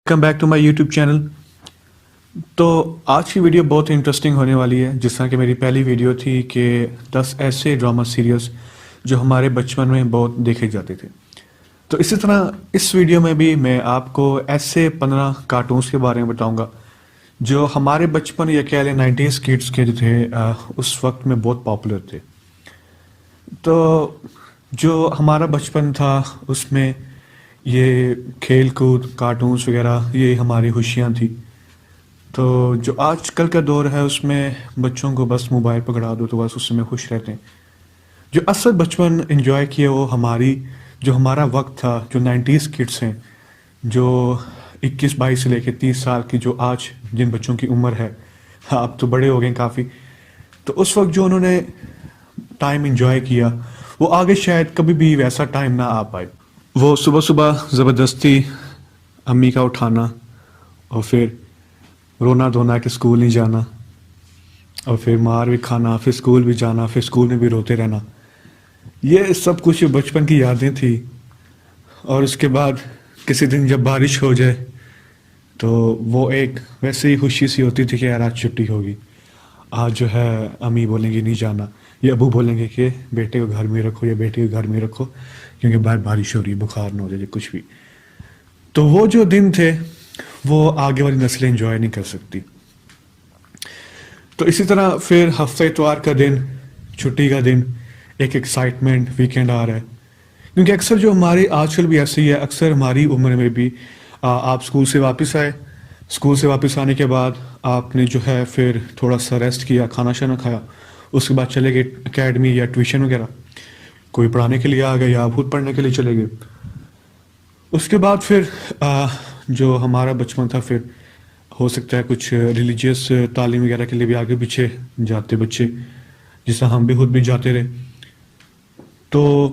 Welcome back to my YouTube channel. تو آج کی ویڈیو بہت انٹرسٹنگ ہونے والی ہے. جس طرح کہ میری پہلی ویڈیو تھی کہ 10 ایسے ڈرامہ سیریلز جو ہمارے بچپن میں بہت دیکھے جاتے تھے. تو اسی طرح اس ویڈیو میں بھی میں آپ کو ایسے 15 کارٹونز کے بارے میں بتاؤں گا جو ہمارے بچپن یا کہہ لیں 90s کڈس کے جو تھے اس وقت میں بہت پاپولر تھے. تو جو ہمارا بچپن تھا اس میں یہ کھیل کود کارٹونز وغیرہ یہ ہماری خوشیاں تھیں. تو جو آج کل کا دور ہے اس میں بچوں کو بس موبائل پکڑا دو تو بس اس میں خوش رہتے ہیں. جو اصل بچپن انجوائے کیے وہ جو ہمارا وقت تھا جو 90s کڈس ہیں جو 21-22 سے لے کے 30 سال کی جو آج جن بچوں کی عمر ہے, اب تو بڑے ہو گئے کافی, تو اس وقت جو انہوں نے ٹائم انجوائے کیا وہ آگے شاید کبھی بھی ویسا ٹائم نہ آ پائے. وہ صبح صبح زبردستی امی کا اٹھانا اور پھر رونا دھونا کہ اسکول نہیں جانا اور پھر مار بھی کھانا, پھر اسکول بھی جانا, پھر اسکول میں بھی روتے رہنا, یہ سب کچھ بچپن کی یادیں تھیں. اور اس کے بعد کسی دن جب بارش ہو جائے تو وہ ایک ویسے ہی خوشی سی ہوتی تھی کہ یار آج چھٹی ہوگی, آج جو ہے امی بولیں گی نہیں جانا یا ابو بولیں گے کہ بیٹے کو گھر میں رکھو یا بیٹے کو گھر میں رکھو کیونکہ باہر بارش ہو رہی ہے, بخار نہ ہو جائے کچھ بھی. تو وہ جو دن تھے وہ آگے والی نسلیں انجوائے نہیں کر سکتی. تو اسی طرح پھر ہفتہ اتوار کا دن, چھٹی کا دن, ایک ایکسائٹمنٹ, ویکینڈ آ رہا ہے. کیونکہ اکثر جو ہماری آج کل بھی ایسی ہی ہے, اکثر ہماری عمر میں بھی آپ اسکول سے واپس آئے, اسکول سے واپس آنے کے بعد آپ نے جو ہے پھر تھوڑا سا ریسٹ کیا, کھانا شانا کھایا, اس کے بعد چلے گئے اکیڈمی یا ٹیوشن وغیرہ, کوئی پڑھانے کے لیے آ گئے یا آپ خود پڑھنے کے لیے چلے گئے. اس کے بعد پھر جو ہمارا بچپن تھا پھر ہو سکتا ہے کچھ ریلیجیس تعلیم وغیرہ کے لیے بھی آگے پیچھے جاتے بچے, جس طرح ہم بھی خود بھی جاتے رہے. تو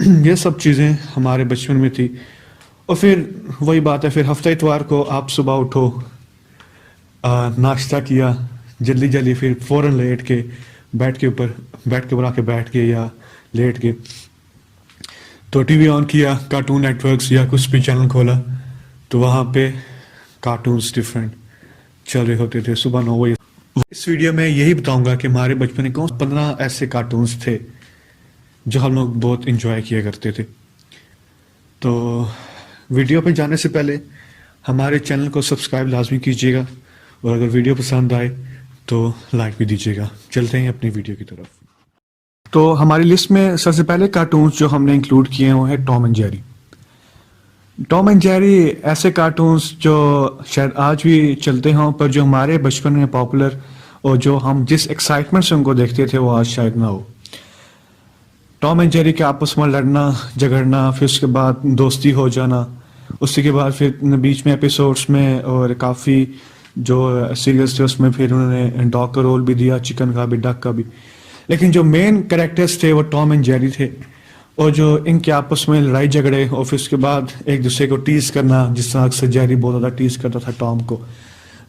یہ سب چیزیں ہمارے بچپن میں تھی. اور پھر وہی بات ہے, پھر ہفتہ اتوار کو آپ صبح اٹھو, ناشتہ کیا جلدی جلدی, پھر فوراً لیٹ کے بیڈ کے اوپر آ کے بیٹھ گئے یا لیٹ گئے, تو ٹی وی آن کیا, کارٹون نیٹ ورکس یا کچھ بھی چینل کھولا تو وہاں پہ کارٹونز ڈفرینٹ چل رہے ہوتے تھے صبح 9 بجے. اس ویڈیو میں یہی بتاؤں گا کہ ہمارے بچپن میں 15 ایسے کارٹونز تھے جو ہم لوگ بہت انجوائے کیا کرتے تھے. تو ویڈیو پہ جانے سے پہلے ہمارے چینل کو سبسکرائب لازمی کیجیے گا, اور اگر ویڈیو پسند آئے تو لائک بھی دیجیے گا. چلتے ہیں اپنی ویڈیو کی طرف. تو ہماری لسٹ میں سب سے پہلے کارٹونز جو ہم نے انکلوڈ کیے ہیں وہ ہے Tom and Jerry. Tom and Jerry ایسے کارٹونز جو شاید آج بھی چلتے ہوں, پر جو ہمارے بچپن میں پاپولر اور جو ہم جس ایکسائٹمنٹ سے ان کو دیکھتے تھے وہ آج شاید نہ ہو. ٹام اینڈ جیری کے آپس میں لڑنا جھگڑنا, پھر اس کے بعد دوستی ہو جانا, اسی کے بعد پھر بیچ میں ایپیسوڈس میں اور کافی جو سیریلس تھے اس میں پھر انہوں نے ڈاگ کا رول بھی دیا, چکن کا بھی, ڈک کا بھی. لیکن جو مین کریکٹرز تھے وہ ٹام اینڈ جیری تھے, اور جو ان کے آپس میں لڑائی جھگڑے اور پھر اس کے بعد ایک دوسرے کو ٹیز کرنا, جس طرح اکثر جیری بہت زیادہ ٹیز کرتا تھا ٹام کو,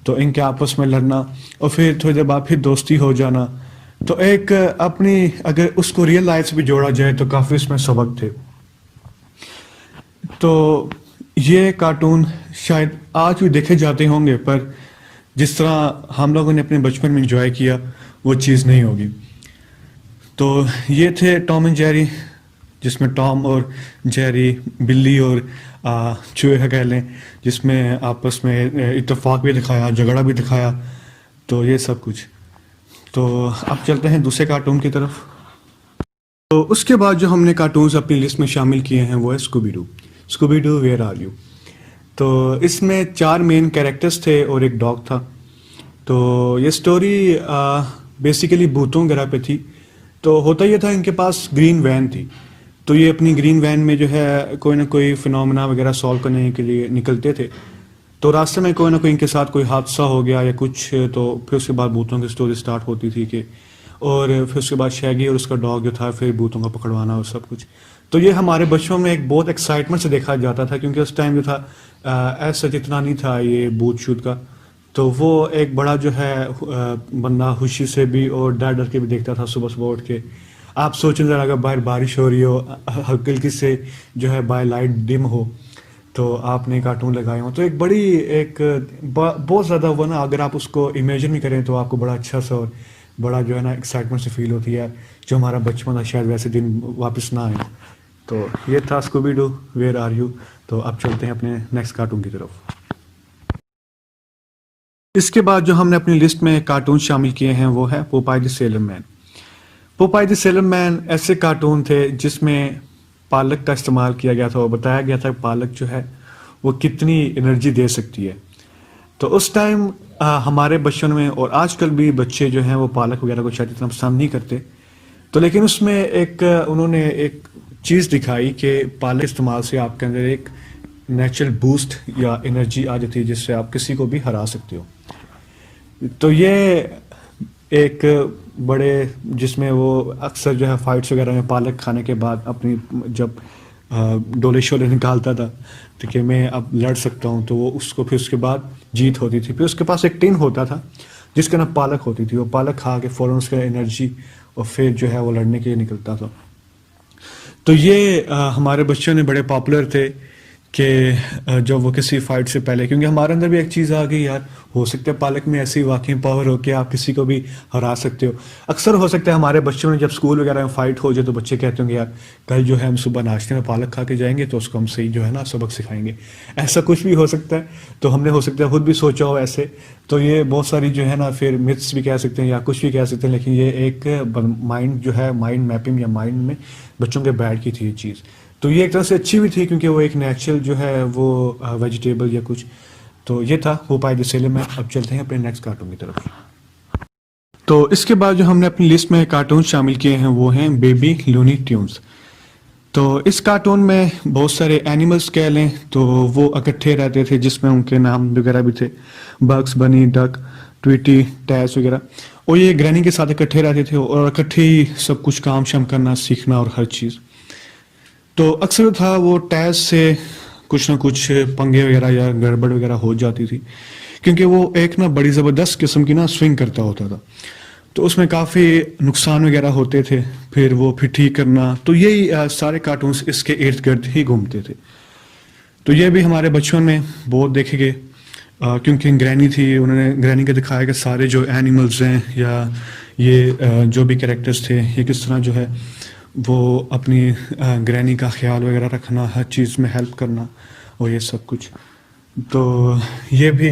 تو ان کے آپس میں لڑنا اور پھر تھوڑی دیر بعد پھر دوستی ہو جانا. تو ایک اپنی اگر اس کو ریئل لائف سے بھی جوڑا جائے تو کافی اس میں سبق تھے. تو یہ کارٹون شاید آج بھی دیکھے جاتے ہوں گے, پر جس طرح ہم لوگوں نے اپنے بچپن میں انجوائے کیا وہ چیز نہیں ہوگی. تو یہ تھے ٹام اینڈ جیری, جس میں ٹام اور جیری, بلی اور چوہے کہہ لیں, جس میں آپس میں اتفاق بھی دکھایا, جھگڑا بھی دکھایا, تو یہ سب کچھ. تو اب چلتے ہیں دوسرے کارٹون کی طرف. تو اس کے بعد جو ہم نے کارٹونز اپنی لسٹ میں شامل کیے ہیں وہ ہے Scooby do where are you. تو اس میں 4 مین کیریکٹرز تھے اور ایک ڈاگ تھا. تو یہ سٹوری بیسیکلی بھوتوں وغیرہ پہ تھی. تو ہوتا یہ تھا ان کے پاس گرین وین تھی, تو یہ اپنی گرین وین میں جو ہے کوئی نہ کوئی فنومنا وغیرہ سولو کرنے کے لیے نکلتے تھے. تو راستے میں کوئی نہ کوئی ان کے ساتھ کوئی حادثہ ہو گیا یا کچھ, تو پھر اس کے بعد بھوتوں کی سٹوری سٹارٹ ہوتی تھی کہ, اور پھر اس کے بعد شیگی اور اس کا ڈاگ جو تھا پھر بھوتوں کا پکڑوانا اور سب کچھ. تو یہ ہمارے بچوں میں ایک بہت ایکسائٹمنٹ سے دیکھا جاتا تھا, کیونکہ اس ٹائم جو تھا ایسا اتنا نہیں تھا یہ بھوت شوت کا. تو وہ ایک بڑا جو ہے بندہ خوشی سے بھی اور ڈر ڈر کے بھی دیکھتا تھا صبح صبح اٹھ کے. آپ سوچیں ذرا اگر باہر بارش ہو رہی ہو, ہلکی سے جو ہے باہر لائٹ ڈم ہو, تو آپ نے کارٹون لگائے ہوں تو ایک بڑی ایک بہت زیادہ وہ نا اگر آپ اس کو امیجن بھی کریں تو آپ کو بڑا اچھا سا اور بڑا جو ہے نا ایکسائٹمنٹ سے فیل ہوتی ہے جو ہمارا بچپن تھا شاید ویسے دن واپس نہ آئے. تو یہ تھا Scooby do where are you. تو اب چلتے ہیں اپنے نیکسٹ کارٹون کی طرف. اس کے بعد جو ہم نے اپنی لسٹ میں کارٹون شامل کیے ہیں وہ ہے پوپائی the seller main. پوپائی the seller مین ایسے کارٹون تھے جس میں پالک کا استعمال کیا گیا تھا اور بتایا گیا تھا کہ پالک جو ہے وہ کتنی انرجی دے سکتی ہے. تو اس ٹائم ہمارے بچپن میں اور آج کل بھی بچے جو ہیں وہ پالک وغیرہ کو شاید اتنا پسند نہیں کرتے. تو لیکن اس میں ایک انہوں نے ایک چیز دکھائی کہ پالک استعمال سے آپ کے اندر ایک نیچرل بوسٹ یا انرجی آ جاتی ہے جس سے آپ کسی کو بھی ہرا سکتے ہو. تو یہ ایک بڑے جس میں وہ اکثر جو ہے فائٹس وغیرہ میں پالک کھانے کے بعد اپنی جب ڈولے شولے نکالتا تھا تو کہ میں اب لڑ سکتا ہوں تو وہ اس کو پھر اس کے بعد جیت ہوتی تھی. پھر اس کے پاس ایک ٹین ہوتا تھا جس کا نام پالک ہوتی تھی. وہ پالک کھا کے فوراً اس کا انرجی اور پھر جو ہے وہ لڑنے کے لیے نکلتا تھا. تو یہ ہمارے بچوں نے بڑے پاپولر تھے کہ جب وہ کسی فائٹ سے پہلے کیونکہ ہمارے اندر بھی ایک چیز آ گئی یار ہو سکتا ہے پالک میں ایسی واقعی پاور ہو کہ آپ کسی کو بھی ہرا سکتے ہو. اکثر ہو سکتا ہے ہمارے بچوں میں جب اسکول وغیرہ میں فائٹ ہو جائے تو بچے کہتے ہوں گے یار کل جو ہے ہم صبح ناشتے میں پالک کھا کے جائیں گے تو اس کو ہم صحیح جو ہے نا سبق سکھائیں گے. ایسا کچھ بھی ہو سکتا ہے. تو ہم نے ہو سکتا ہے خود بھی سوچا ہو ایسے. تو یہ بہت ساری جو ہے نا پھر متس بھی کہہ سکتے ہیں یا کچھ بھی کہہ سکتے ہیں لیکن یہ ایک مائنڈ جو ہے مائنڈ میپنگ یا مائنڈ میں بچوں کے بیٹھ کی تھی یہ چیز. تو یہ ایک طرح سے اچھی بھی تھی کیونکہ وہ ایک نیچرل جو ہے وہ ویجیٹیبل یا کچھ. تو یہ تھا پوپائی دی سیلر مین. اب چلتے ہیں اپنے نیکسٹ کارٹون کی طرف. تو اس کے بعد جو ہم نے اپنی لسٹ میں کارٹون شامل کیے ہیں وہ ہیں بیبی لونی ٹیونز. تو اس کارٹون میں بہت سارے اینیملس کہہ لیں تو وہ اکٹھے رہتے تھے جس میں ان کے نام وغیرہ بھی تھے بگس بنی ڈک ٹویٹی ٹیس وغیرہ. اور یہ گرینی کے ساتھ اکٹھے رہتے تھے اور اکٹھے ہی سب کچھ کام شام کرنا سیکھنا اور ہر چیز. تو اکثر تھا وہ ٹیس سے کچھ نہ کچھ پنگے وغیرہ یا گڑبڑ وغیرہ ہو جاتی تھی کیونکہ وہ ایک نا بڑی زبردست قسم کی نا سوئنگ کرتا ہوتا تھا. تو اس میں کافی نقصان وغیرہ ہوتے تھے پھر وہ پھر ٹھیک کرنا. تو یہی سارے کارٹونس اس کے ارد گرد ہی گھومتے تھے. تو یہ بھی ہمارے بچپن میں بہت دیکھے گئے کیونکہ گرینی تھی. انہوں نے گرینی کا دکھایا کہ سارے جو اینیملز ہیں یا یہ جو بھی کریکٹرز تھے یہ کس طرح جو ہے وہ اپنی گرینی کا خیال وغیرہ رکھنا ہر چیز میں ہیلپ کرنا اور یہ سب کچھ. تو یہ بھی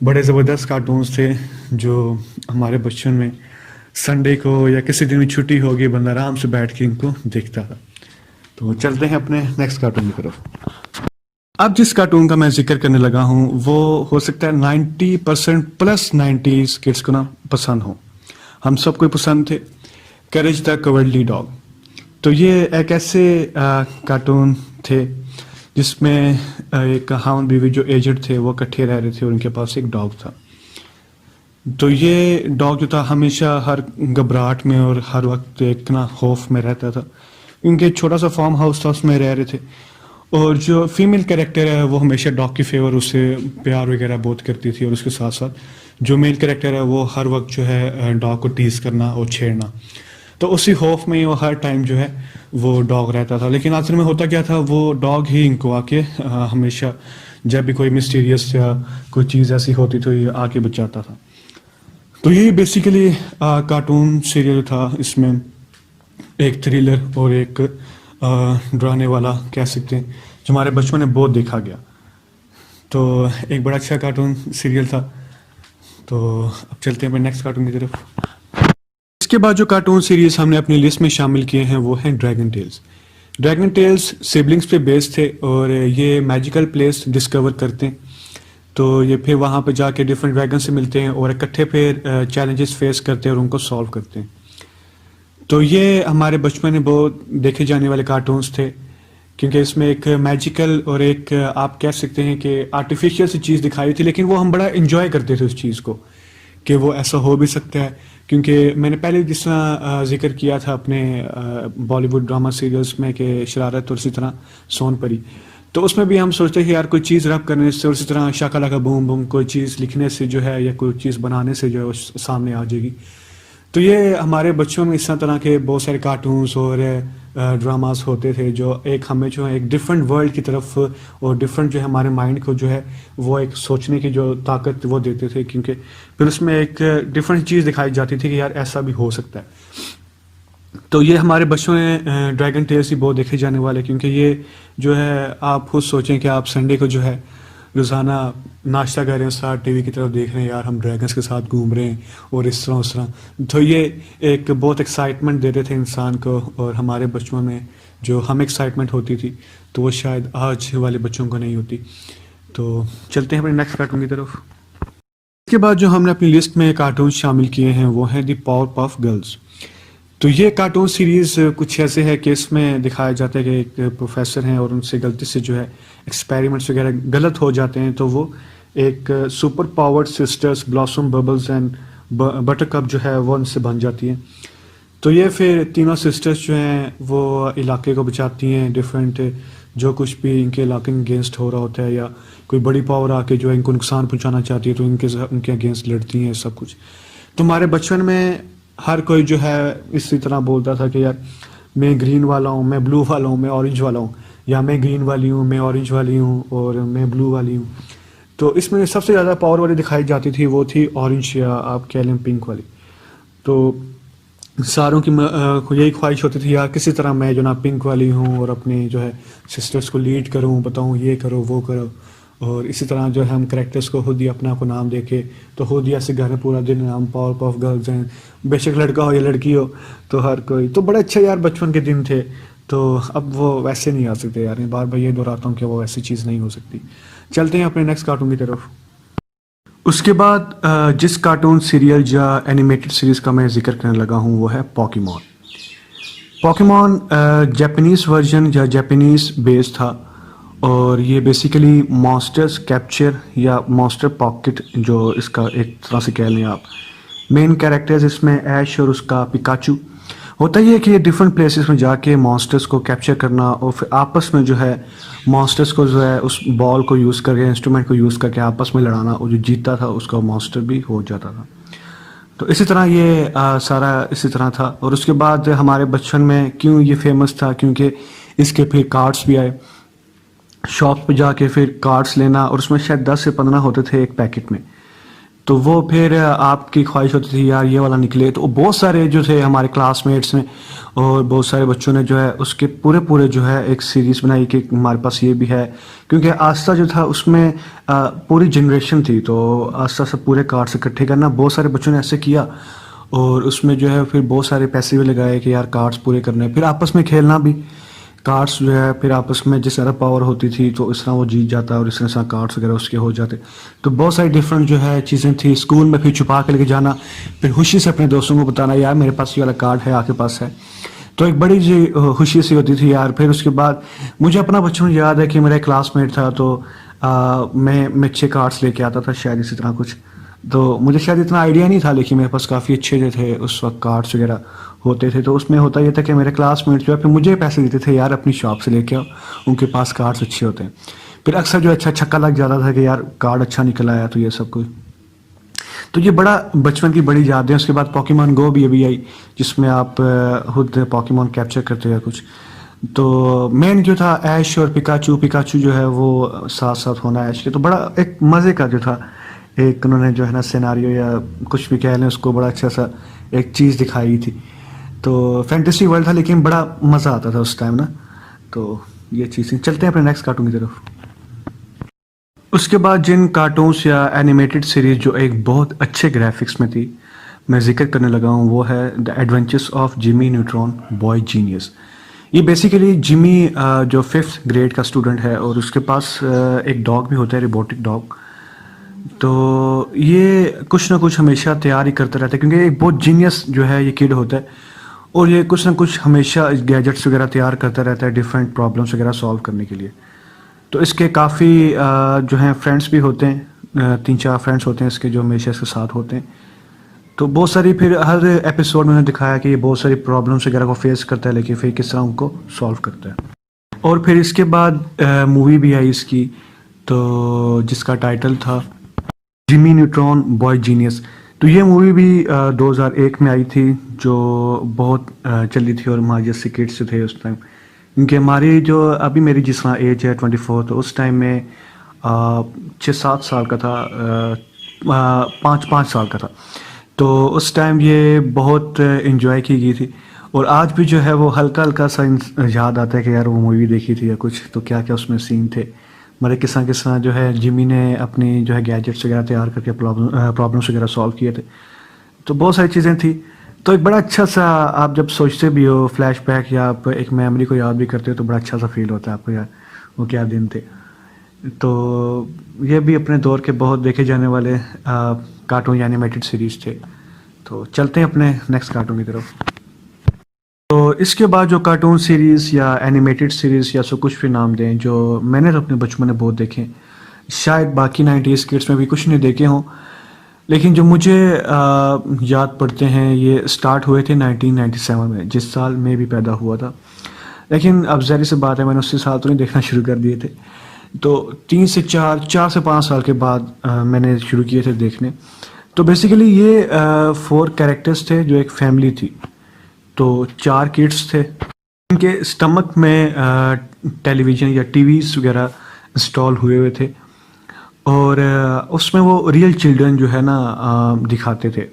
بڑے زبردست کارٹونز تھے جو ہمارے بچپن میں سنڈے کو یا کسی دن بھی چھٹی ہوگی بندہ آرام سے بیٹھ کے ان کو دیکھتا تھا. تو چلتے ہیں اپنے نیکسٹ کارٹون کی طرف. اب جس کارٹون کا میں ذکر کرنے لگا ہوں وہ ہو سکتا ہے 90% پلس 90s کڈس کو نا پسند ہو. ہم سب کو پسند تھے کریج دا کوورڈلی ڈاگ. تو یہ ایک ایسے کارٹون تھے جس میں ایک ہاؤن بیوی جو ایجڈ تھے وہ اکٹھے رہ رہے تھے اور ان کے پاس ایک ڈاگ تھا. تو یہ ڈاگ جو تھا ہمیشہ ہر گھبراہٹ میں اور ہر وقت ایک نا خوف میں رہتا تھا. ان کے چھوٹا سا فارم ہاؤس تھا اس میں رہ رہے تھے اور جو فیمیل کریکٹر ہے وہ ہمیشہ ڈاگ کی فیور اس سے پیار وغیرہ بہت کرتی تھی اور اس کے ساتھ ساتھ جو میل کریکٹر ہے وہ ہر وقت جو ہے ڈاگ کو ٹیز کرنا اور چھیڑنا. تو اسی خوف میں وہ ہر ٹائم جو ہے وہ ڈاگ رہتا تھا. لیکن آخر میں ہوتا کیا تھا وہ ڈاگ ہی ان کو آ کے ہمیشہ جب بھی کوئی مسٹیریس یا کوئی چیز ایسی ہوتی تو یہ آ کے بچاتا تھا. تو یہی بیسیکلی کارٹون سیریل تھا. اس میں ایک تھرلر اور ایک ڈرانے والا کہہ سکتے ہیں جو ہمارے بچپن میں بہت دیکھا گیا. تو ایک بڑا اچھا کارٹون سیریل تھا. تو اب چلتے ہیں نیکسٹ کارٹون کی طرف. اس کے بعد جو کارٹون سیریز ہم نے اپنی لسٹ میں شامل کیے ہیں وہ ہیں dragon tells. Dragon tells siblings پہ بیس تھے اور یہ میجیکل پلیس ڈسکور کرتے ہیں. تو یہ پھر وہاں پہ جا کے ڈفرینٹ ڈریگن سے ملتے ہیں اور اکٹھے پھر چیلنجز فیس کرتے ہیں اور ان کو سالو کرتے ہیں. تو یہ ہمارے بچپن میں بہت دیکھے جانے والے کارٹونس تھے کیونکہ اس میں ایک میجیکل اور ایک آپ کہہ سکتے ہیں کہ آرٹیفیشیل سی چیز دکھائی تھی لیکن وہ ہم بڑا انجوائے کرتے تھے اس چیز کو کہ وہ ایسا ہو بھی سکتا ہے. کیونکہ میں نے پہلے جس طرح ذکر کیا تھا اپنے بالی ووڈ ڈرامہ سیریلس میں کہ شرارت اور اسی طرح سون پری تو اس میں بھی ہم سوچتے ہیں کہ یار کوئی چیز رب کرنے سے اور اسی طرح شاکا لاکا بوم بوم کوئی چیز لکھنے سے جو ہے یا کوئی چیز بنانے سے جو ہے سامنے آ جائے گی. تو یہ ہمارے بچوں میں اس طرح کے بہت سارے کارٹونس اور ڈراماز ہوتے تھے جو ایک ہمیں جو ہے ایک ڈفرینٹ ورلڈ کی طرف اور ڈفرینٹ جو ہے ہمارے مائنڈ کو جو ہے وہ ایک سوچنے کی جو طاقت وہ دیتے تھے، کیونکہ پھر اس میں ایک ڈفرینٹ چیز دکھائی جاتی تھی کہ یار ایسا بھی ہو سکتا ہے۔ تو یہ ہمارے بچوں میں ڈریگن ٹیلز ہی بہت دیکھے جانے والے، کیونکہ یہ جو ہے آپ خود سوچیں کہ آپ سنڈے کو جو ہے روزانہ ناشتہ کر رہے ہیں، ساتھ ٹی وی کی طرف دیکھ رہے ہیں، یار ہم ڈریگنس کے ساتھ گھوم رہے ہیں اور اس طرح، تو یہ ایک بہت ایکسائٹمنٹ دیتے تھے انسان کو، اور ہمارے بچوں میں جو ہم ایکسائٹمنٹ ہوتی تھی تو وہ شاید آج والے بچوں کو نہیں ہوتی۔ تو چلتے ہیں اپنے نیکسٹ کارٹون کی طرف۔ اس کے بعد جو ہم نے اپنی لسٹ میں کارٹون شامل کیے ہیں وہ ہیں دی پاور پاف گرلز۔ تو یہ کارٹون سیریز کچھ ایسے ہے کہ اس میں دکھایا جاتا ہے کہ ایک پروفیسر ہیں اور ان سے غلطی سے جو ہے ایکسپیریمنٹس وغیرہ غلط ہو جاتے ہیں، تو وہ ایک super powered sisters blossom bubbles and butter cup جو ہے وہ ان سے بن جاتی ہیں۔ تو یہ پھر تینوں سسٹرز جو ہیں وہ علاقے کو بچاتی ہیں، ڈفرینٹ جو کچھ بھی ان کے علاقے کے اگینسٹ ہو رہا ہوتا ہے، یا کوئی بڑی پاور آ کے جو ہے ان کو نقصان پہنچانا چاہتی ہے تو ان کے اگینسٹ لڑتی ہیں سب کچھ۔ تو ہمارے بچپن میں ہر کوئی جو ہے اسی طرح بولتا تھا کہ یار میں گرین والا ہوں، میں بلو والا ہوں، میں اورنج والا ہوں، یا میں گرین والی ہوں، میں اورنج والی ہوں، اور میں بلو والی ہوں۔ تو اس میں سب سے زیادہ پاور والی دکھائی جاتی تھی وہ تھی اورنج، یا آپ کہہ لیں پنک والی۔ تو ساروں کی یہی خواہش ہوتی تھی یار کسی طرح میں جو نا پنک والی ہوں اور اپنے جو ہے سسٹرز کو لیڈ کروں، بتاؤں یہ کرو وہ کرو، اور اسی طرح جو ہے ہم کریکٹرز کو خود ہی اپنا کو نام دے کے تو خود ہی ایسے گھر میں پورا دن نام پاور پاف گرلز ہیں، بے شک لڑکا ہو یا لڑکی ہو تو ہر کوئی، تو بڑے اچھے یار بچپن کے دن تھے۔ تو اب وہ ویسے نہیں آ سکتے یار، بار بار یہ دہراتا ہوں کہ وہ ایسی چیز نہیں ہو سکتی۔ چلتے ہیں اپنے نیکسٹ کارٹون کی طرف۔ اس کے بعد جس کارٹون سیریل یا اینیمیٹڈ سیریز کا میں ذکر کرنے لگا ہوں وہ ہے پوکیمون۔ پوکیمون جاپنیز ورژن یا جاپنیز بیس تھا، اور یہ بیسیکلی مانسٹرز کیپچر یا مانسٹر پاکٹ جو اس کا ایک طرح سے کہہ لیں آپ۔ مین کیریکٹرز اس میں ایش اور اس کا پکاچو۔ ہوتا یہ ہے کہ یہ ڈفرینٹ پلیسز میں جا کے مانسٹرز کو کیپچر کرنا، اور پھر آپس میں جو ہے مانسٹرز کو جو ہے اس بال کو یوز کر کے، انسٹرومنٹ کو یوز کر کے آپس میں لڑانا، اور جو جیتتا تھا اس کا مانسٹر بھی ہو جاتا تھا۔ تو اسی طرح یہ سارا اسی طرح تھا۔ اور اس کے بعد ہمارے بچپن میں کیوں یہ فیمس تھا، کیونکہ اس کے پھر کارڈس بھی آئے، شاپ پہ جا کے پھر کارڈس لینا، اور اس میں شاید 10 سے 15 ہوتے تھے ایک پیکٹ میں۔ تو وہ پھر آپ کی خواہش ہوتی تھی یار یہ والا نکلے، تو بہت سارے جو تھے ہمارے کلاس میٹس میں اور بہت سارے بچوں نے جو ہے اس کے پورے جو ہے ایک سیریز بنائی کہ ہمارے پاس یہ بھی ہے، کیونکہ آستہ جو تھا اس میں پوری جنریشن تھی، تو آستہ سے پورے کارڈس اکٹھے کرنا بہت سارے بچوں نے ایسے کیا، اور اس میں جو ہے پھر بہت سارے پیسے بھی لگائے کہ یار کارڈس پورے کرنے، پھر آپس میں کھیلنا بھی کارڈس جو ہے پھر آپس میں جس طرح پاور ہوتی تھی تو اس طرح وہ جیت جاتا اور اس طرح کارڈس وغیرہ اس کے ہو جاتے۔ تو بہت ساری ڈفرینٹ جو ہے چیزیں تھیں، اسکول میں پھر چھپا کے لے کے جانا، پھر خوشی سے اپنے دوستوں کو بتانا یار میرے پاس یہ والا کارڈ ہے، آپ کے پاس ہے، تو ایک بڑی جی خوشی سی ہوتی تھی یار۔ پھر اس کے بعد مجھے اپنا بچپن یاد ہے کہ میرا ایک کلاس میٹ تھا، تو میں اچھے کارڈس لے کے آتا تھا شاید اسی طرح کچھ، تو مجھے شاید اتنا آئیڈیا نہیں تھا، لیکن میرے پاس کافی اچھے جو تھے اس وقت کارڈس وغیرہ ہوتے تھے۔ تو اس میں ہوتا یہ تھا کہ میرے کلاس میٹ جو ہے پھر مجھے پیسے دیتے تھے یار اپنی شاپ سے لے کے آؤ، ان کے پاس کارڈس اچھے ہوتے ہیں۔ پھر اکثر جو اچھا چھکا لگ جاتا تھا کہ یار کارڈ اچھا نکل آیا، تو یہ سب کچھ، تو یہ بڑا بچپن کی بڑی یادیں۔ اس کے بعد پوکیمون گو بھی ابھی آئی جس میں آپ خود پوکیمون کیپچر کرتے ہیں کچھ۔ تو مین جو تھا ایش اور پکاچو جو ہے وہ ساتھ ساتھ ہونا ایش کے، تو بڑا ایک مزے کا جو تھا ایک انہوں نے جو ہے نا سیناریو یا کچھ بھی کہہ لیں اس کو، بڑا اچھا سا ایک چیز دکھائی تھی۔ تو فینٹیسی ورلڈ تھا لیکن بڑا مزہ آتا تھا اس ٹائم نا۔ تو یہ چیزیں، چلتے ہیں اپنے نیکسٹ کارٹون کی طرف۔ اس کے بعد جن کارٹونس یا اینیمیٹڈ سیریز جو ایک بہت اچھے گرافکس میں تھی میں ذکر کرنے لگا ہوں وہ ہے the adventures of Jimmy Neutron boy genius. یہ بیسیکلی جمی جو 5th گریڈ کا اسٹوڈنٹ ہے اور اس کے پاس ایک ڈاگ بھی ہوتا ہے، روبوٹک ڈاگ۔ تو یہ کچھ نہ کچھ ہمیشہ تیار ہی کرتا رہتا ہے کیونکہ ایک بہت جینیس جو ہے یہ کڈ ہوتا ہے، اور یہ کچھ نہ کچھ ہمیشہ گیجٹس وغیرہ تیار کرتا رہتا ہے ڈفرینٹ پرابلمس وغیرہ سالو کرنے کے لیے۔ تو اس کے کافی جو ہیں فرینڈس بھی ہوتے ہیں، 3-4 فرینڈس ہوتے ہیں اس کے جو ہمیشہ اس کے ساتھ ہوتے ہیں۔ تو بہت ساری پھر ہر ایپیسوڈ میں نے دکھایا کہ یہ بہت ساری پرابلمس وغیرہ کو فیس کرتا ہے، لیکن پھر کس طرح ان کو سالو کرتا ہے۔ اور پھر اس کے بعد مووی بھی آئی اس کی، تو جس کا ٹائٹل تھا جمی نیوٹرون بوائے جینیس۔ تو یہ مووی بھی 2001 میں آئی تھی، جو بہت چلی تھی، اور ہمارے جیسے کڈس تھے اس ٹائم، کیونکہ ہماری جو ابھی میری جس طرح ایج ہے 24، تو اس ٹائم میں 6-7 سال کا تھا، 5 سال کا تھا، تو اس ٹائم یہ بہت انجوائے کی گئی تھی، اور آج بھی جو ہے وہ ہلکا ہلکا سا یاد آتا ہے کہ یار وہ مووی دیکھی تھی یا کچھ، تو کیا کیا اس میں سین تھے، ہمارے کس طرح جو ہے جمی نے اپنی جو ہے گیجٹس وغیرہ تیار کر کے پرابلمس وغیرہ سالو کیے تھے، تو بہت ساری چیزیں تھیں، تو ایک بڑا اچھا سا آپ جب سوچتے بھی ہو فلیش بیک یا آپ ایک میموری کو یاد بھی کرتے ہو تو بڑا اچھا سا فیل ہوتا ہے آپ کو، یار وہ کیا دن تھے۔ تو یہ بھی اپنے دور کے بہت دیکھے جانے والے کارٹون یا اینیمیٹڈ سیریز تھے۔ تو چلتے ہیں اپنے نیکسٹ کارٹون کی طرف۔ تو اس کے بعد جو کارٹون سیریز یا اینیمیٹڈ سیریز یا سو کچھ بھی نام دیں، جو میں نے اپنے بچپن میں بہت دیکھے، شاید باقی 90s کڈس میں بھی کچھ نہیں دیکھے ہوں، لیکن جو مجھے یاد پڑتے ہیں یہ سٹارٹ ہوئے تھے 1997 میں، جس سال میں بھی پیدا ہوا تھا، لیکن اب ظاہر سی بات ہے میں نے اسی سال تو نہیں دیکھنا شروع کر دیے تھے، تو 4 سے 5 سال کے بعد میں نے شروع کیے تھے دیکھنے۔ تو بیسیکلی یہ 4 کیریکٹرز تھے جو ایک فیملی تھی، تو 4 کڈس تھے، ان کے اسٹمک میں ٹیلی ویژن یا ٹی ویز وغیرہ انسٹال ہوئے تھے، اور اس میں وہ ریئل چلڈرن جو ہے نا دکھاتے تھے۔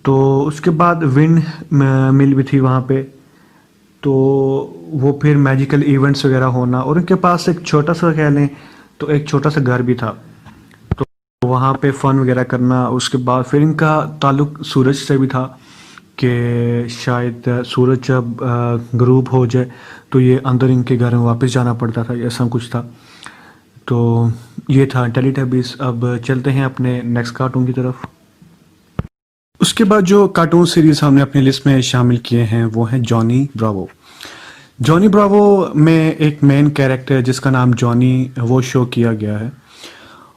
تو اس کے بعد ونڈ مل بھی تھی وہاں پہ، تو وہ پھر میجیکل ایونٹس وغیرہ ہونا، اور ان کے پاس ایک چھوٹا سا کہہ لیں تو ایک چھوٹا سا گھر بھی تھا، تو وہاں پہ فن وغیرہ کرنا۔ اس کے بعد پھر ان کا تعلق سورج سے بھی تھا، کہ شاید سورج جب غروب ہو جائے تو یہ اندر ان کے گھر میں واپس جانا پڑتا تھا، ایسا کچھ تھا۔ تو یہ تھا ٹیلی ٹیبیز۔ اب چلتے ہیں اپنے نیکسٹ کارٹون کی طرف۔ اس کے بعد جو کارٹون سیریز ہم نے اپنی لسٹ میں شامل کیے ہیں وہ ہیں جانی براوو۔ جانی براوو میں ایک مین کیریکٹر جس کا نام جانی، وہ شو کیا گیا ہے،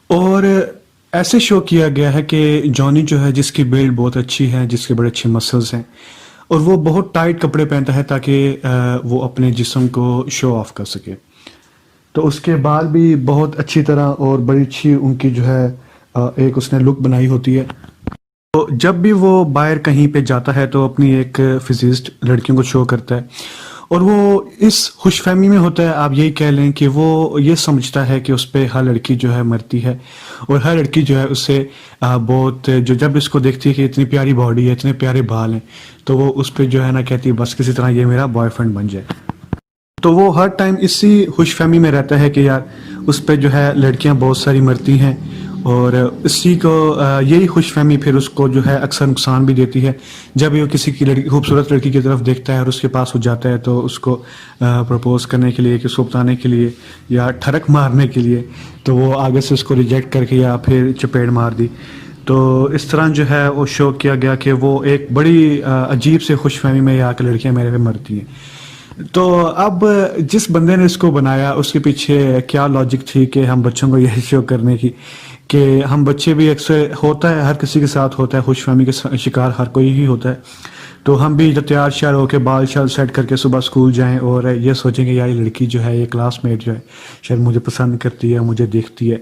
اور ایسے شو کیا گیا ہے کہ جانی جو ہے جس کی بلڈ بہت اچھی ہے، جس کے بڑے اچھے مسلز ہیں، اور وہ بہت ٹائٹ کپڑے پہنتا ہے تاکہ وہ اپنے جسم کو شو آف کر سکے۔ تو اس کے بال بھی بہت اچھی طرح اور بڑی اچھی ان کی جو ہے ایک اس نے لک بنائی ہوتی ہے۔ تو جب بھی وہ باہر کہیں پہ جاتا ہے تو اپنی ایک فزسٹ لڑکیوں کو شو کرتا ہے، اور وہ اس خوش فہمی میں ہوتا ہے، آپ یہی کہہ لیں کہ وہ یہ سمجھتا ہے کہ اس پہ ہر لڑکی جو ہے مرتی ہے، اور ہر لڑکی جو ہے اس سے بہت، جو جب اس کو دیکھتی ہے کہ اتنی پیاری باڈی ہے، اتنے پیارے بال ہیں، تو وہ اس پہ جو ہے نا کہتی ہے بس کسی طرح یہ میرا بوائے فرینڈ بن جائے۔ تو وہ ہر ٹائم اسی خوش فہمی میں رہتا ہے کہ یار اس پہ جو ہے لڑکیاں بہت ساری مرتی ہیں، اور اسی کو یہی خوش فہمی پھر اس کو جو ہے اکثر نقصان بھی دیتی ہے۔ جب وہ کسی کی خوبصورت لڑکی کی طرف دیکھتا ہے اور اس کے پاس ہو جاتا ہے تو اس کو پرپوز کرنے کے لیے، کہ اس کو بتانے کے لیے یا ٹھڑک مارنے کے لیے، تو وہ آگے سے اس کو ریجیکٹ کر کے یا پھر چپیڑ مار دی۔ تو اس طرح جو ہے وہ شو کیا گیا کہ وہ ایک بڑی عجیب سے خوش فہمی میں آ کے لڑکیاں میرے پہ مرتی ہیں۔ تو اب جس بندے نے اس کو بنایا اس کے پیچھے کیا لاجک تھی کہ ہم بچوں کو یہ شو کرنے کی، کہ ہم بچے بھی اکثر ہوتا ہے، ہر کسی کے ساتھ ہوتا ہے، خوش فہمی کے شکار ہر کوئی ہی ہوتا ہے، تو ہم بھی جب تیار شیار ہو کے بال شال سیٹ کر کے صبح اسکول جائیں اور یہ سوچیں کہ یار یہ لڑکی جو ہے، یہ کلاس میٹ جو ہے شاید مجھے پسند کرتی ہے، مجھے دیکھتی ہے،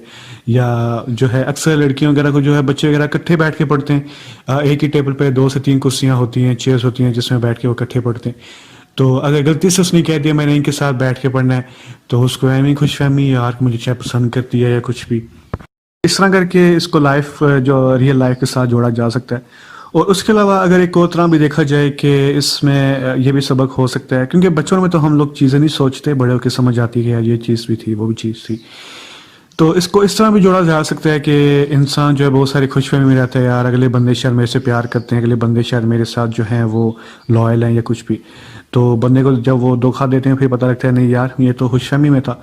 یا جو ہے اکثر لڑکیوں وغیرہ کو جو ہے بچے وغیرہ اکٹھے بیٹھ کے پڑھتے ہیں، ایک ہی ٹیبل پہ 2 سے 3 کرسیاں ہوتی ہیں، چیئرز ہوتی ہیں جس میں بیٹھ کے وہ اکٹھے پڑھتے ہیں۔ تو اگر غلطی سے اس نے کہہ دیا میں نے ان کے ساتھ بیٹھ کے پڑھنا ہے، تو اس کو ایویں خوش فہمی یار مجھے چاہے پسند کرتی ہے یا کچھ بھی، اس طرح کر کے اس کو لائف جو ریئل لائف کے ساتھ جوڑا جا سکتا ہے۔ اور اس کے علاوہ اگر ایک اور طرح بھی دیکھا جائے کہ اس میں یہ بھی سبق ہو سکتا ہے، کیونکہ بچوں میں تو ہم لوگ چیزیں نہیں سوچتے، بڑے ہو کے سمجھ آتی ہے کہ یار یہ چیز بھی تھی، وہ بھی چیز تھی، تو اس کو اس طرح بھی جوڑا جا سکتا ہے کہ انسان جو ہے بہت ساری خوش فہمی میں رہتا ہے، یار اگلے بندے شاید میرے سے پیار کرتے ہیں، اگلے بندے شاید میرے ساتھ جو ہیں وہ لائل ہیں یا کچھ بھی، تو بندے کو جب وہ دھوکہ دیتے ہیں پھر پتہ لگتا ہے نہیں یار یہ تو خوش فہمی میں تھا۔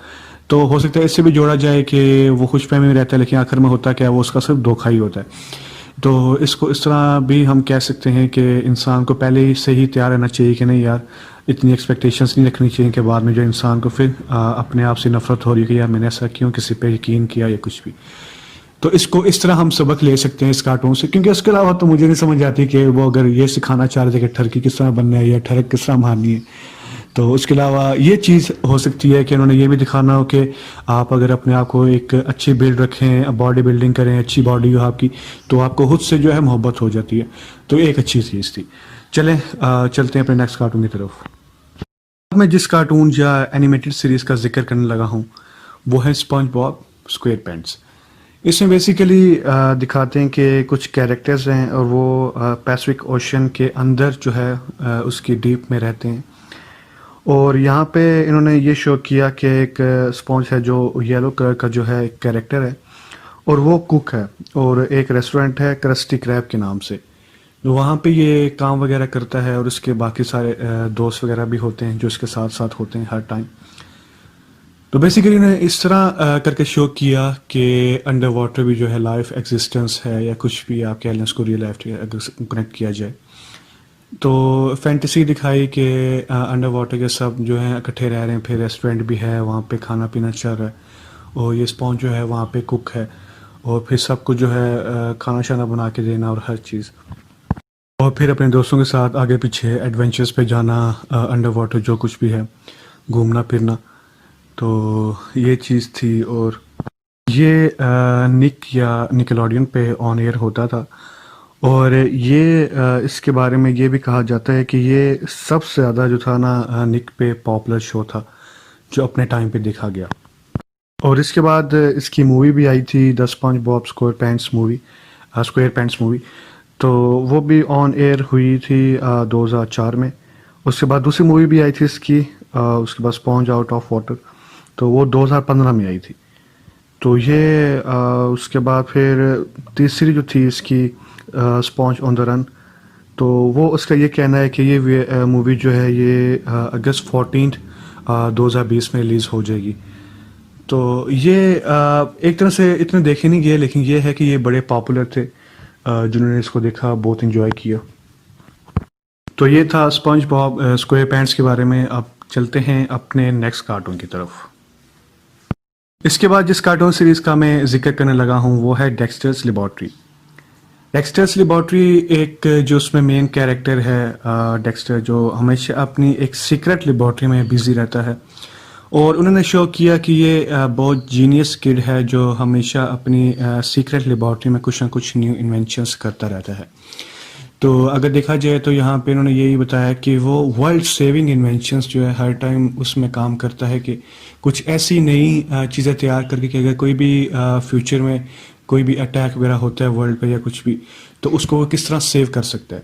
تو ہو سکتا ہے اس سے بھی جوڑا جائے کہ وہ خوش فہمی میں رہتا ہے لیکن آخر میں ہوتا کیا، وہ اس کا صرف دھوکہ ہی ہوتا ہے۔ تو اس کو اس طرح بھی ہم کہہ سکتے ہیں کہ انسان کو پہلے ہی سے ہی تیار رہنا چاہیے کہ نہیں یار اتنی ایکسپیکٹیشنز نہیں رکھنی چاہیے کہ بعد میں جو انسان کو پھر اپنے آپ سے نفرت ہو رہی ہے کہ یار میں نے ایسا کیوں کسی پہ یقین کیا یا کچھ بھی۔ تو اس کو اس طرح ہم سبق لے سکتے ہیں اس کارٹون سے، کیونکہ اس کے علاوہ تو مجھے نہیں سمجھ آتی کہ وہ اگر یہ سکھانا چاہ رہے تھے کہ ٹھرکی کس طرح بننا ہے یا ٹھڑک کس طرح مارنی ہے، تو اس کے علاوہ یہ چیز ہو سکتی ہے کہ انہوں نے یہ بھی دکھانا ہو کہ آپ اگر اپنے آپ کو ایک اچھی بلڈ رکھیں، باڈی بلڈنگ کریں، اچھی باڈی ہو آپ کی، تو آپ کو خود سے جو ہے محبت ہو جاتی ہے. تو ایک اچھی چیز تھی. چلیں چلتے ہیں اپنے نیکسٹ کارٹون کی طرف. اب میں جس کارٹون یا اینیمیٹڈ سیریز کا ذکر کرنے لگا ہوں وہ ہے اسپنج باب اسکوئر پینٹس. اس میں بیسیکلی دکھاتے ہیں کہ کچھ کیریکٹرز ہیں اور وہ پیسفک اوشن کے اندر جو ہے اس کی ڈیپ میں رہتے ہیں. اور یہاں پہ انہوں نے یہ شو کیا کہ ایک اسپونج ہے جو یلو کلر کا جو ہے ایک کیریکٹر ہے اور وہ کوک ہے، اور ایک ریسٹورنٹ ہے کرسٹی کریب کے نام سے. وہاں پہ یہ کام وغیرہ کرتا ہے اور اس کے باقی سارے دوست وغیرہ بھی ہوتے ہیں جو اس کے ساتھ ساتھ ہوتے ہیں ہر ٹائم. تو بیسیکلی انہوں نے اس طرح کر کے شو کیا کہ انڈر واٹر بھی جو ہے لائف ایگزسٹنس ہے یا کچھ بھی آپ کہہ لیں اس کو ریئل لائف اگر کنیکٹ کیا جائے. تو فینٹیسی دکھائی کہ انڈر واٹر کے سب جو ہیں اکٹھے رہ رہے ہیں، پھر ریسٹورینٹ بھی ہے وہاں پہ، کھانا پینا چل رہا ہے، اور یہ اسپونج جو ہے وہاں پہ کوک ہے، اور پھر سب کو جو ہے کھانا شانا بنا کے دینا اور ہر چیز، اور پھر اپنے دوستوں کے ساتھ آگے پیچھے ایڈونچرز پہ جانا، انڈر واٹر جو کچھ بھی ہے، گھومنا پھرنا. تو یہ چیز تھی. اور یہ نک یا نکلوڈین پہ آن ایئر ہوتا تھا، اور یہ اس کے بارے میں یہ بھی کہا جاتا ہے کہ یہ سب سے زیادہ جو تھا نا نک پہ پاپولر شو تھا جو اپنے ٹائم پہ دیکھا گیا. اور اس کے بعد اس کی مووی بھی آئی تھی، دا اسپنج باب اسکوئر پینٹس مووی. تو وہ بھی آن ایئر ہوئی تھی 2004 میں. اس کے بعد دوسری مووی بھی آئی تھی اس کی، اس کے بعد اسپونج آؤٹ آف واٹر، تو وہ 2015 میں آئی تھی. تو یہ اس کے بعد پھر تیسری جو تھی اس کی اسپونج آن دا رن، تو وہ اس کا یہ کہنا ہے کہ یہ مووی جو ہے یہ اگست 14 2020 میں ریلیز ہو جائے گی. تو یہ ایک طرح سے اتنے دیکھے نہیں گئے، لیکن یہ ہے کہ یہ بڑے پاپولر تھے، جنہوں نے اس کو دیکھا بہت انجوائے کیا. تو یہ تھا اسپنج باب اسکوئر پینٹس کے بارے میں. اب چلتے ہیں اپنے نیکسٹ کارٹون کی طرف. اس کے بعد جس کارٹون سیریز کا میں ذکر کرنے لگا ہوں وہ ہے ڈیکسٹرز لیبارٹری. ڈیکسٹرز لیبارٹری ایک جو اس میں مین کیریکٹر ہے ڈیکسٹر، جو ہمیشہ اپنی ایک سیکرٹ لیبارٹری میں بزی رہتا ہے. اور انہوں نے شو کیا کہ یہ بہت جینیس کڈ ہے جو ہمیشہ اپنی سیکرٹ لیبارٹری میں کچھ نہ کچھ نیو انوینشنس کرتا رہتا ہے. تو اگر دیکھا جائے تو یہاں پہ انہوں نے یہی بتایا کہ وہ ورلڈ سیونگ انوینشنس جو ہے ہر ٹائم اس میں کام کرتا ہے کہ کچھ ایسی نئی چیزیں تیار کر کے کہ اگر کوئی بھی فیوچر میں کوئی بھی اٹیک وغیرہ ہوتا ہے ورلڈ پہ یا کچھ بھی، تو اس کو وہ کس طرح سیو کر سکتا ہے.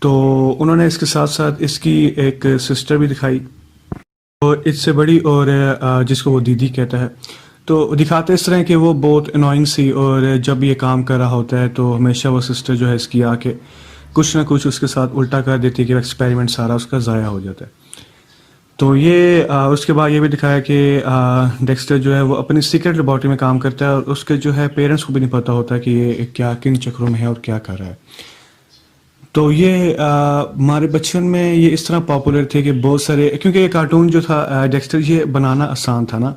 تو انہوں نے اس کے ساتھ ساتھ اس کی ایک سسٹر بھی دکھائی، اور اس سے بڑی، اور جس کو وہ دیدی کہتا ہے. تو دکھاتے اس طرح کہ وہ بہت انوائنگ سی، اور جب یہ کام کر رہا ہوتا ہے تو ہمیشہ وہ سسٹر جو ہے اس کی آ کے کچھ نہ کچھ اس کے ساتھ الٹا کر دیتی ہے کہ ایکسپیریمنٹ سارا اس کا ضائع ہو جاتا ہے. تو یہ اس کے بعد یہ بھی دکھایا کہ ڈیکسٹر جو ہے وہ اپنی سیکرٹ لیبارٹری میں کام کرتا ہے، اور اس کے جو ہے پیرنٹس کو بھی نہیں پتہ ہوتا کہ یہ کیا کن چکروں میں ہے اور کیا کر رہا ہے. تو یہ ہمارے بچپن میں یہ اس طرح پاپولر تھے کہ بہت سارے، کیونکہ یہ کارٹون جو تھا ڈیکسٹر یہ بنانا آسان تھا نا،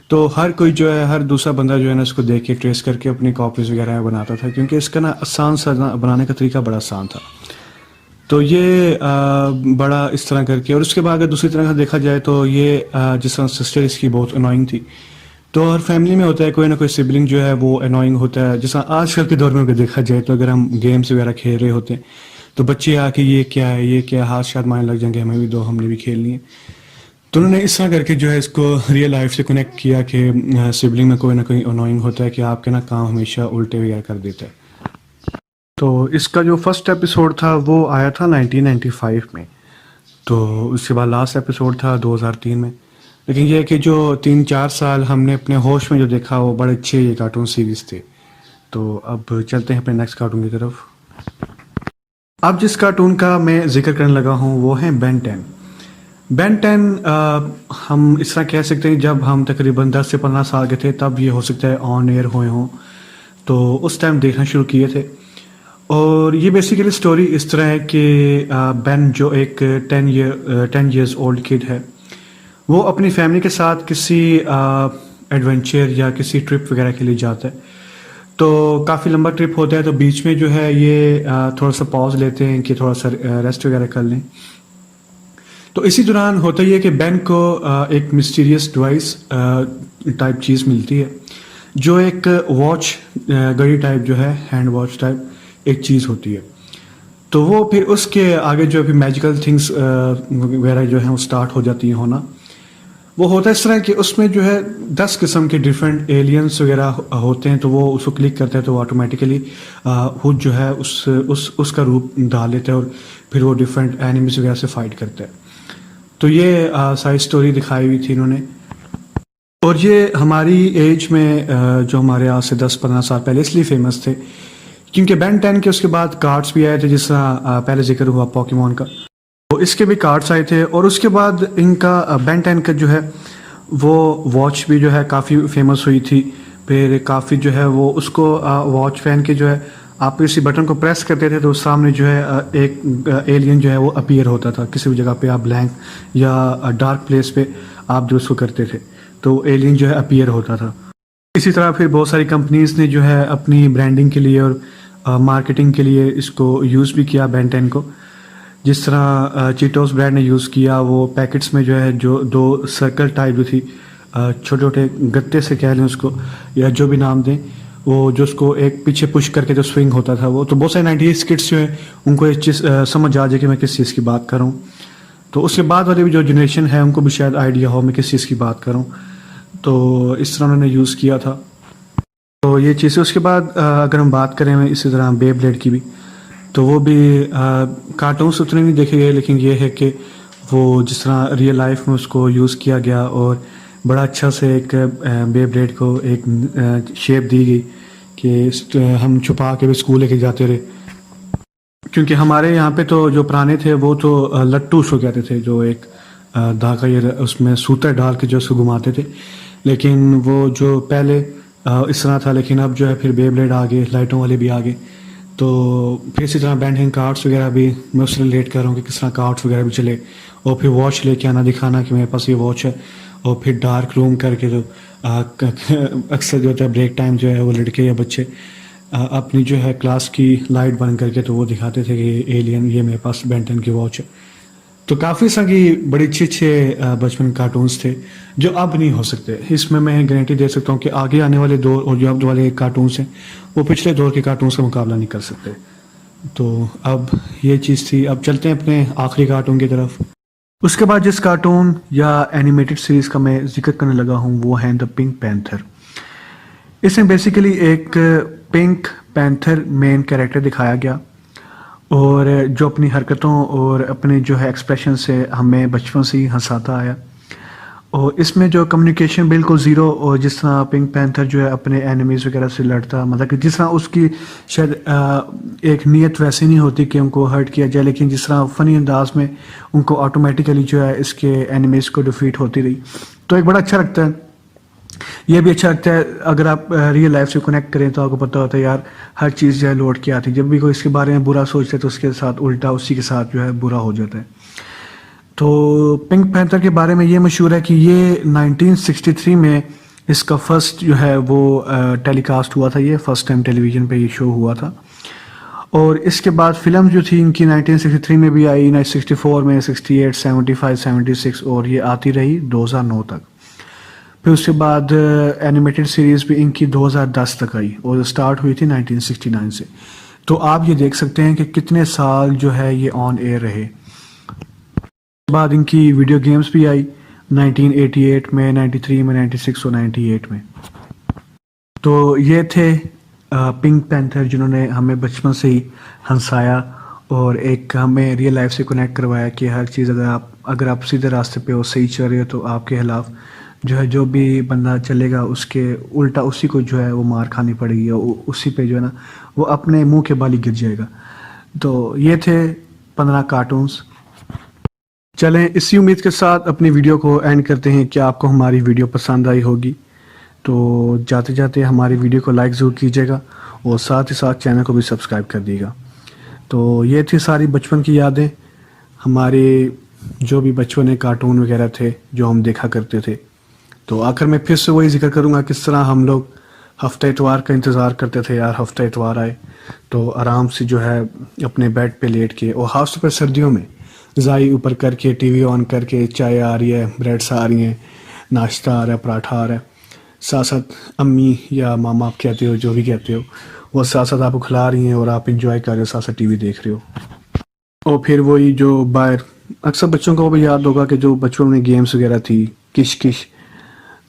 تو ہر کوئی جو ہے ہر دوسرا بندہ جو ہے نا اس کو دیکھ کے ٹریس کر کے اپنی کاپیز وغیرہ بناتا تھا، کیونکہ اس کا نا آسان سا بنانے کا طریقہ بڑا آسان تھا. تو یہ بڑا اس طرح کر کے، اور اس کے بعد اگر دوسری طرح سے دیکھا جائے تو یہ جس طرح سسٹر اس کی بہت انوائنگ تھی. تو ہر فیملی میں ہوتا ہے کوئی نہ کوئی سبلنگ جو ہے وہ انوائنگ ہوتا ہے. جس طرح آج کل کے دور میں اگر دیکھا جائے تو اگر ہم گیمز وغیرہ کھیل رہے ہوتے ہیں تو بچے آ کے یہ کیا ہے یہ کیا، ہاتھ شاید مارنے لگ جائیں گے، ہمیں بھی دو، ہم نے بھی کھیلنی ہے. تو انہوں نے اس طرح کر کے جو ہے اس کو ریئل لائف سے کنیکٹ کیا کہ سبلنگ میں کوئی نہ کوئی انوائنگ ہوتا ہے کہ آپ کے نا کام ہمیشہ الٹے وغیرہ کر دیتا ہے. تو اس کا جو فرسٹ ایپیسوڈ تھا وہ آیا تھا 1995 میں. تو اس کے بعد لاسٹ ایپیسوڈ تھا 2003 میں. لیکن یہ کہ جو 3-4 سال ہم نے اپنے ہوش میں جو دیکھا وہ بڑے اچھے یہ کارٹون سیریز تھے. تو اب چلتے ہیں اپنے نیکسٹ کارٹون کی طرف. اب جس کارٹون کا میں ذکر کرنے لگا ہوں وہ ہے بین 10. بین 10 ہم اس طرح کہہ سکتے ہیں جب ہم تقریباً 10 سے 15 سال کے تھے تب یہ ہو سکتا ہے آن ایئر ہوئے ہوں، تو اس ٹائم دیکھنا شروع کیے تھے. اور یہ بیسیکلی اسٹوری اس طرح ہے کہ بین جو ایک 10 ایئرز اولڈ کڈ ہے، وہ اپنی فیملی کے ساتھ کسی ایڈونچر یا کسی ٹرپ وغیرہ کے لیے جاتا ہے. تو کافی لمبا ٹرپ ہوتا ہے، تو بیچ میں جو ہے یہ تھوڑا سا پاز لیتے ہیں کہ تھوڑا سا ریسٹ وغیرہ کر لیں. تو اسی دوران ہوتا یہ کہ بین کو ایک مسٹیریس ڈیوائس ٹائپ چیز ملتی ہے جو ایک واچ گھڑی ٹائپ جو ہے ہینڈ واچ ٹائپ ایک چیز ہوتی ہے. تو وہ پھر اس کے آگے جو ہے میجیکل تھنگس وغیرہ جو ہیں وہ سٹارٹ ہو جاتی ہیں ہونا. وہ ہوتا ہے اس طرح کہ اس میں جو ہے 10 قسم کے ڈفرینٹ ایلینس وغیرہ ہوتے ہیں. تو وہ اس کو کلک کرتے ہیں تو وہ آٹومیٹیکلی خود جو ہے اس کا روپ ڈال لیتے ہیں اور پھر وہ ڈفرینٹ اینیمیز وغیرہ سے فائٹ کرتے ہیں. تو یہ ساری اسٹوری دکھائی ہوئی تھی انہوں نے. اور یہ ہماری ایج میں جو ہمارے آج سے 10-15 سال پہلے اس لیے فیمس تھے کیونکہ بین 10 کے اس کے بعد کارڈس بھی آئے تھے جس طرح پہلے ذکر ہوا پوکیمون کا. تو اس کے بھی کارڈس آئے تھے اور اس کے بعد ان کا بین 10 کا جو ہے وہ واچ بھی جو ہے کافی فیمس ہوئی تھی. پھر کافی جو ہے وہ اس کو واچ پہن کے جو ہے آپ کسی بٹن کو پریس کرتے تھے تو سامنے جو ہے ایک ایلین جو ہے وہ اپیئر ہوتا تھا. کسی بھی جگہ پہ آپ بلینک یا ڈارک پلیس پہ آپ جو اس کو کرتے تھے تو ایلین جو ہے اپیئر ہوتا تھا. اسی طرح پھر بہت ساری کمپنیز نے جو ہے اپنی برانڈنگ کے لیے اور مارکیٹنگ کے لیے اس کو یوز بھی کیا بین 10 کو. جس طرح چیٹوس برانڈ نے یوز کیا وہ پیکٹس میں جو ہے جو 2 سرکل ٹائپ جو تھی چھوٹے چھوٹے گتے سے کہہ لیں اس کو یا جو بھی نام دیں وہ جو اس کو ایک پیچھے پش کر کے جو سوئنگ ہوتا تھا وہ. تو بہت سارے 90s کڈس جو ہیں ان کو یہ چیز سمجھ آ جائے کہ میں کس چیز کی بات کروں. تو اس کے بعد والی بھی جو جنریشن ہے ان کو بھی شاید آئیڈیا ہو میں کس چیز کی بات کروں. تو اس طرح انہوں نے یوز کیا تھا. تو یہ چیزیں اس کے بعد اگر ہم بات کریں اسی طرح بے بلیڈ کی بھی تو وہ بھی کارٹونس اتنے نہیں دیکھے گئے لیکن یہ ہے کہ وہ جس طرح ریئل لائف میں اس کو یوز کیا گیا اور بڑا اچھا سے ایک بے بلیڈ کو ایک شیپ دی گئی کہ ہم چھپا کے بھی اسکول لے کے جاتے رہے. کیونکہ ہمارے یہاں پہ تو جو پرانے تھے وہ تو لٹوس ہو کہتے تھے جو ایک دھاگا یہ اس میں سوتر ڈال کے جو اس کو گھماتے تھے. لیکن وہ جو پہلے اس طرح تھا لیکن اب جو ہے پھر بے بلیڈ آ گئے لائٹوں والے بھی آ گئے. تو پھر اسی طرح بینڈ ہینگ کارڈس وغیرہ بھی میں اس سے ریلیٹ کر رہا ہوں کہ کس طرح کارڈس وغیرہ بھی چلے اور پھر واچ لے کے آنا دکھانا کہ میرے پاس یہ واچ ہے. اور پھر ڈارک روم کر کے جو اکثر جو ہوتا ہے بریک ٹائم جو ہے وہ لڑکے یا بچے اپنی جو ہے کلاس کی لائٹ بند کر کے تو وہ دکھاتے تھے کہ ایلین یہ میرے پاس بین 10 کی واچ ہے. تو کافی ساری بڑے اچھے بچپن کارٹونس تھے جو اب نہیں ہو سکتے. اس میں گارنٹی دے سکتا ہوں کہ آگے آنے والے دور اور جو اب والے کارٹونس ہیں وہ پچھلے دور کے کارٹونس کا مقابلہ نہیں کر سکتے. تو اب یہ چیز تھی. اب چلتے ہیں اپنے آخری کارٹون کی طرف. اس کے بعد جس کارٹون یا اینیمیٹڈ سیریز کا میں ذکر کرنے لگا ہوں وہ ہے دا پنک پینتھر. اس میں بیسیکلی ایک پنک پینتھر مین کیریکٹر دکھایا گیا اور جو اپنی حرکتوں اور اپنے جو ہے ایکسپریشن سے ہمیں بچپن سے ہی ہنساتا آیا. اور اس میں جو کمیونیکیشن بالکل زیرو اور جس طرح پنک پینتھر جو ہے اپنے اینیمیز وغیرہ سے لڑتا مطلب کہ جس طرح اس کی شاید ایک نیت ویسی نہیں ہوتی کہ ان کو ہرٹ کیا جائے لیکن جس طرح فنی انداز میں ان کو آٹومیٹیکلی جو ہے اس کے اینیمیز کو ڈیفیٹ ہوتی رہی. تو ایک بڑا اچھا لگتا ہے. یہ بھی اچھا لگتا ہے اگر آپ ریئل لائف سے کنیکٹ کریں تو آپ کو پتہ ہوتا ہے یار ہر چیز جو ہے لوٹ کے آتی. جب بھی کوئی اس کے بارے میں برا سوچتا ہے تو اس کے ساتھ الٹا اسی کے ساتھ جو ہے برا ہو جاتا ہے. تو پنک پینتھر کے بارے میں یہ مشہور ہے کہ یہ 1963 میں اس کا فرسٹ جو ہے وہ ٹیلی کاسٹ ہوا تھا. یہ فرسٹ ٹائم ٹیلی ویژن پہ یہ شو ہوا تھا. اور اس کے بعد فلم جو تھی ان کی 1963 میں بھی آئی 1964 میں 68 75 76 اور یہ آتی رہی 2009 تک. پھر اس کے بعد اینیمیٹڈ سیریز بھی ان کی 2010 تک آئی اور اسٹارٹ ہوئی تھی 1969 سے. تو آپ یہ دیکھ سکتے ہیں کہ کتنے سال جو ہے یہ آن ایئر رہے. بعد ان کی ویڈیو گیمز بھی آئی 1988 میں 93 میں 96 اور 98 میں. تو یہ تھے پنک پینتھر جنہوں نے ہمیں بچپن سے ہی ہنسایا اور ایک ہمیں ریئل لائف سے کنیکٹ کروایا کہ ہر چیز اگر آپ سیدھے راستے پہ ہو صحیح چل رہے ہو تو آپ کے خلاف جو ہے جو بھی بندہ چلے گا اس کے الٹا اسی کو جو ہے وہ مار کھانی پڑے گی اور اسی پہ جو ہے نا وہ اپنے منہ کے بال ہی گر جائے گا. تو یہ تھے 15 کارٹونز. چلیں اسی امید کے ساتھ اپنی ویڈیو کو اینڈ کرتے ہیں کہ آپ کو ہماری ویڈیو پسند آئی ہوگی. تو جاتے جاتے ہماری ویڈیو کو لائک ضرور کیجیے گا اور ساتھ ہی ساتھ چینل کو بھی سبسکرائب کر دیے گا. تو یہ تھی ساری بچپن کی یادیں ہمارے جو بھی بچپن میں کارٹون وغیرہ تھے جو ہم دیکھا کرتے تھے. تو آخر میں پھر سے وہی ذکر کروں گا کس طرح ہم لوگ ہفتہ اتوار کا انتظار کرتے تھے یار ہفتہ اتوار آئے تو آرام سے جو ہے اپنے بیڈ پہ لیٹ کے اور خاص طور پر سردیوں میں زائی اوپر کر کے ٹی وی آن کر کے چائے آ رہی ہے، بریڈس آ رہی ہیں، ناشتہ آ رہا ہے، پراٹھا آ رہا ہے، ساتھ ساتھ امی یا ماما آپ کہتے ہو جو بھی کہتے ہو وہ ساتھ ساتھ آپ کو کھلا رہی ہیں اور آپ انجوائے کر رہے ہو، ساتھ ساتھ ٹی وی دیکھ رہے ہو. اور پھر وہی جو باہر اکثر بچوں کو بھی یاد ہوگا کہ جو بچوں میں گیمز وغیرہ تھی، کش کش،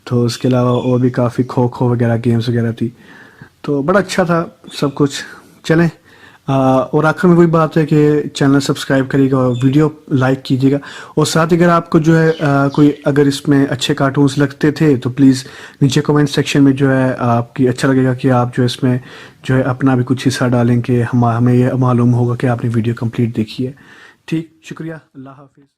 تو اس کے علاوہ اور بھی کافی کھو کھو وغیرہ گیمز وغیرہ تھی، تو بڑا اچھا تھا سب کچھ. چلیں اور آخر میں وہی بات ہے کہ چینل سبسکرائب کریے گا اور ویڈیو لائک کیجیے گا، اور ساتھ ہی اگر آپ کو جو ہے کوئی اگر اس میں اچھے کارٹونز لگتے تھے تو پلیز نیچے کمنٹ سیکشن میں جو ہے آپ کی اچھا لگے گا کہ آپ جو اس میں جو ہے اپنا بھی کچھ حصہ ڈالیں کہ ہمیں یہ معلوم ہوگا کہ آپ نے ویڈیو کمپلیٹ دیکھی ہے. ٹھیک، شکریہ، اللہ حافظ.